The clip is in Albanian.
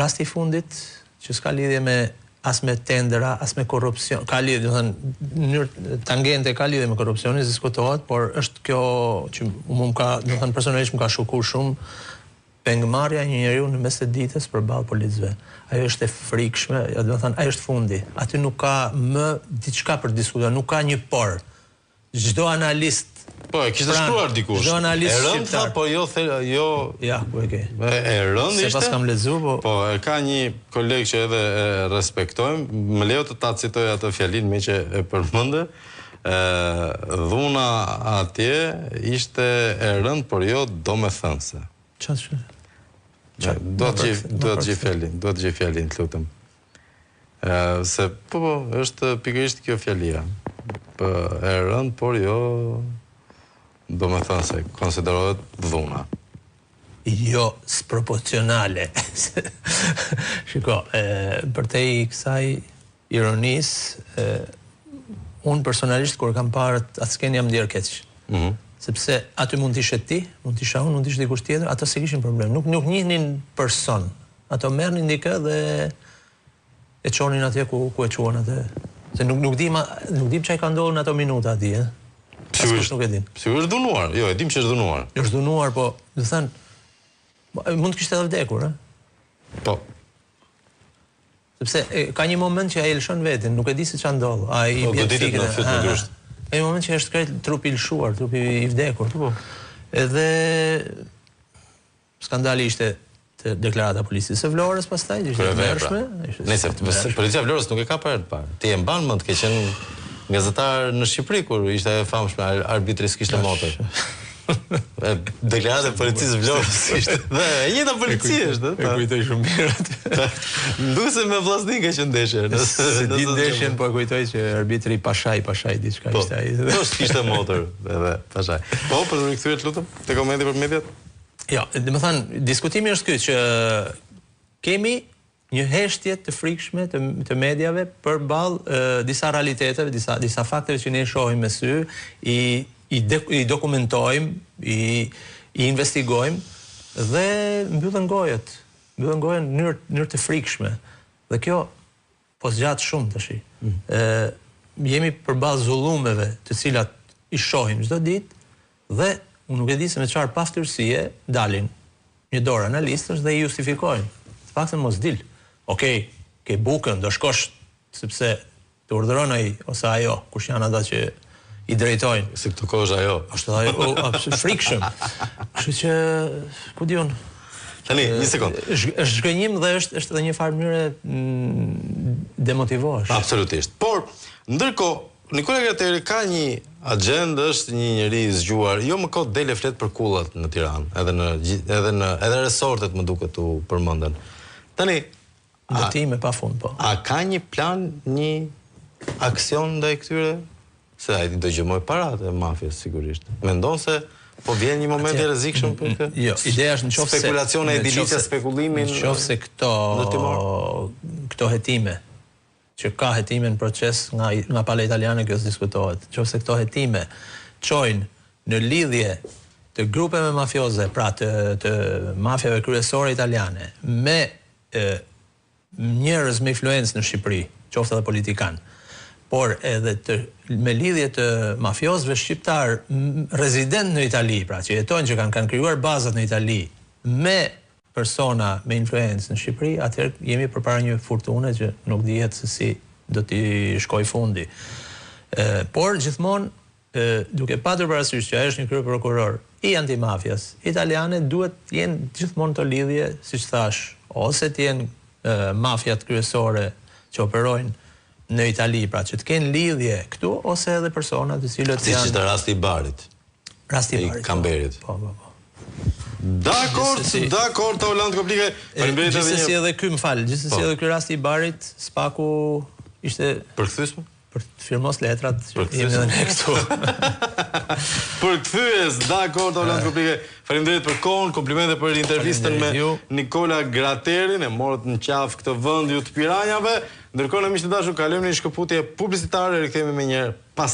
Rasti i fundit, që s'ka lidhje me as me tendera, as me korrupsion, ka lidhje, do thënë, në mënyrë tangente ka lidhje me korrupsionin, diskutohet, por është kjo që do thënë personalisht më ka shokuar shumë pengmarrja një njeriu në mes të ditës përballë policëve. Ajo është e frikshme, do thënë, ajo është fundi. Aty nuk ka më diçka për diskutuar, nuk ka një por. Çdo analist po, e kishte shkruar dikush. Çdo analist shqiptar, po jo ja, ku e ke. E rënd ishte. Se pas kam lexuar, po. Po, ka një koleg që edhe e respektojmë, më lejo të ta citoj atë fjalinë me që e përmendë. Dhuna atje ishte e rënd, por jo domethënëse. Do të gjej fjalin, të lutem. Se po, është pikërisht kjo fjalia. E rënd, por jo domethënëse konsiderohet dhuna. Jo sproporcionale. Shiko, përtej kësaj ironisë, unë personalisht kur kam parë atë skenë jam ndjerë keq. Sepse aty mund t'ishe ti, mund t'isha unë, mund t'ishe dikush tjetër, ato se kishin problem. Nuk njihnin person. Ato merrnin dikë dhe e çonin atje ku e quan atë. Se nuk dim çai ka ndodhur në ato minuta atje. Sigurisht nuk e din. Sigurisht është dhunuar. Jo, e dim që është dhunuar. Është dhunuar, po, do thënë, mund të kishte edhe vdekur, Po. Sepse ka një moment që ai lëshon veten, nuk e di se ç'a ndodh. Ai bie fikën në fytyrë grysht. Ka një moment që është krejt trupi i lshuar, trupi i vdekur. Edhe skandali ishte të deklarata policisë së Vlorës pastaj, ishte e mërshme. Nëse policia e Vlorës nuk e ka parë të parë. Ti e mban mend, ke qenë gazetar në Shqipëri kur ishte e famshme arbitri s'kishte motor. Deklarata e policisë së Vlorës ishte. Dhe e njëjta policia është, e kujtoj shumë mirë atë. Nduse me vllaznik që ndeshje. Se di ndeshjen, po e kujtoj që arbitri Pashaj diçka ishte ai. Po s'kishte motor edhe Pashaj. Po, për të rikthyer lutem te komente për mediat. Jo, domethënë diskutimi është ky që kemi një heshtje të frikshme të mediave përballë disa realiteteve, disa fakteve që ne shohim me sy, i dokumentojmë, i investigojmë dhe mbyllen gojët në mënyrë të frikshme. Dhe kjo po zgjat shumë tash. Jemi përballë zullumeve të cilat i shohim çdo ditë dhe unë nuk e di se me çfarë paftyrësie dalin një dorë analistësh dhe i justifikojnë. Të paktën mos dil. Okej, ke bukën, do shkosh sepse të urdhëron ai ose ajo, kush janë ata që i drejtojnë. Si këto kohë është ajo. Është ajo, frikshëm. Kështu që, ku diun? Tani, një sekond. Është zhgënjim dhe është edhe një farë mënyre demotivohesh. Absolutisht. Por, ndërkohë, Nikola Grateri ka një agjendë, është një njeri i zgjuar, jo më kot dele flet për kullat në Tiranë, edhe resortet më duket u përmenden. Tani, ndërtime pafund, po. A ka një plan, një aksion ndaj këtyre? Se ai do gjëmoj paratë e mafjes sigurisht. Mendon se po vjen një moment i rrezikshëm për këtë? Jo, ideja është nëse spekulacione, edilicia, spekulimin. Nëse këto hetime, që ka hetime në proces nga pala italiane, kjo s'diskutohet. Nëse këto hetime çojnë në lidhje të grupeve mafioze, pra të mafjave kryesore italiane, me njerëz me influencë në Shqipëri, qoftë edhe politikan, por edhe me lidhje të mafiozëve shqiptar rezident në Itali, pra që jetojnë, që kanë krijuar bazat në Itali, me persona me influencë në Shqipëri, atëherë jemi përpara një furtune që nuk dihet se si do t'i shkoj fundi. Por gjithmonë, duke patur parasysh që ai është një kryeprokuror i antimafjas italiane, duhet të jenë gjithmonë të lidhje, siç thash, ose të jenë mafjat kryesore që operojnë në Itali, pra që të kenë lidhje këtu, ose edhe persona të cilët janë... Si që të rasti i Barit. Rasti i Barit. I Kamberit. Po. Dakor, të Oland Koplike. Gjithsesi edhe ky, më fal, gjithsesi edhe ky rasti i Barit, spaku ishte... Përkthyesme? Për të firmos letrat, që jemi edhe ne këtu. Përkthyes, dakor, të Oland Koplike. Faleminderit për kohën, komplimente për intervistën me Nikola Graterin, e morët në qafë këtë vend ju të piranjave. Ndërkohë në miq të dashur, kalojmë në një shkëputje publicitare, rikthehemi më njëherë pas